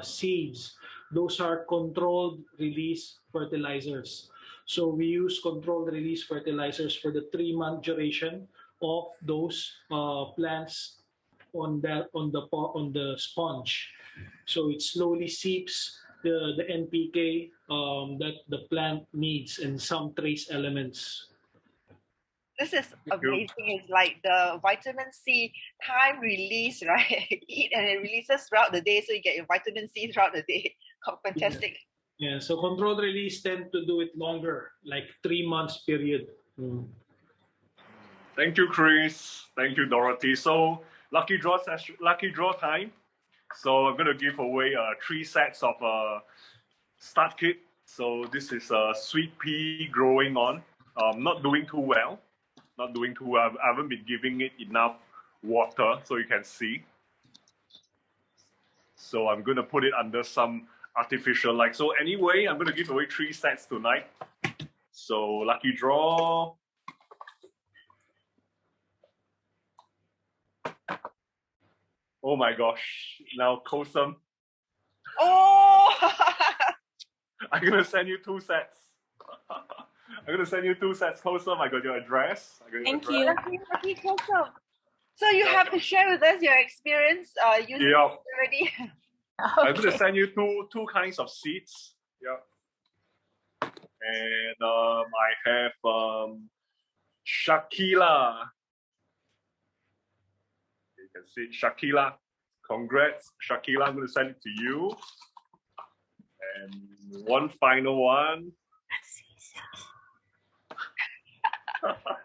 seeds. Those are controlled release fertilizers. So we use controlled release fertilizers for the 3-month duration of those plants on the sponge. So it slowly seeps the NPK that the plant needs and some trace elements. This is amazing. It's like the vitamin C time release, right? Eat and it releases throughout the day, so you get your vitamin C throughout the day. Oh, fantastic. Yeah, so controlled release tend to do it longer, like 3 months period. Thank you, Chris. Thank you, Dorothy. So lucky draw time. So I'm gonna give away 3 sets of start kit. So this is sweet pea growing on. Not doing too well. Not doing too well. I haven't been giving it enough water, so you can see. So I'm gonna put it under some artificial light. So anyway, I'm gonna give away 3 sets tonight. So lucky draw. Oh my gosh! Now Kosam, Oh, I'm gonna send you 2 sets. I'm gonna send you 2 sets. Kosam, I got your address. Thank you. lucky Kosam. So you have to share with us your experience using Yeah. it already. I'm gonna send you two kinds of seeds. Yeah. And I have Shakila. You can see Shakila. Congrats, Shakila. I'm gonna send it to you. And one final one.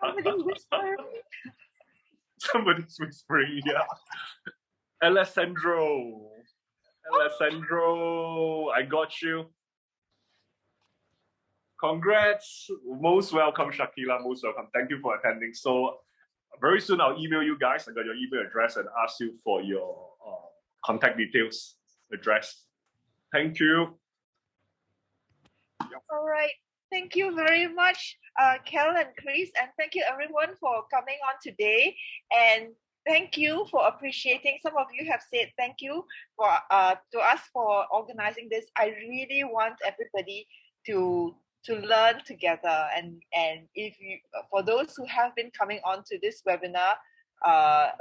Somebody whisper. Somebody's whispering, yeah. Alessandro, I got you. Congrats. Most welcome, Shakila. Most welcome. Thank you for attending. So very soon I'll email you guys. I got your email address and ask you for your contact details, address. Thank you. All right. Thank you very much, Kel and Chris, and thank you everyone for coming on today. And thank you for appreciating. Some of you have said thank you for to us for organizing this. I really want everybody to learn together. And if you, for those who have been coming on to this webinar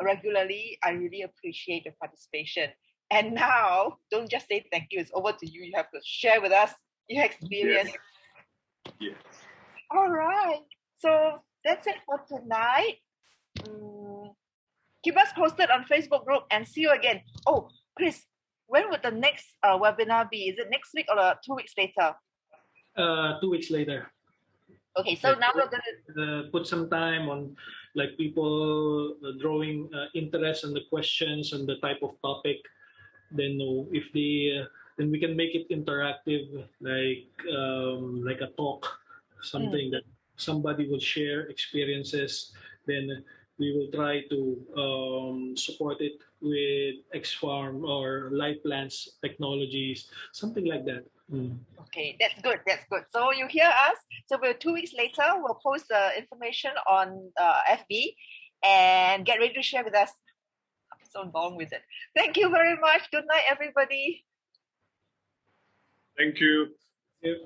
regularly, I really appreciate your participation. And now, don't just say thank you. It's over to you. You have to share with us your experience. Yes. All right. So that's it for tonight. Keep us posted on Facebook group and see you again. Oh, Chris, when would the next webinar be? Is it next week or 2 weeks later? 2 weeks later. Okay, so now we're going to put some time on like people drawing interest in the questions and the type of topic. Then if they then we can make it interactive, like a talk, something that somebody will share experiences, then we will try to support it with X-Farm or LifePlantz technologies, something like that. Okay, that's good. That's good. So you hear us. So 2 weeks later, we'll post the information on FB and get ready to share with us. I'm so long with it. Thank you very much. Good night, everybody. Thank you. Yep.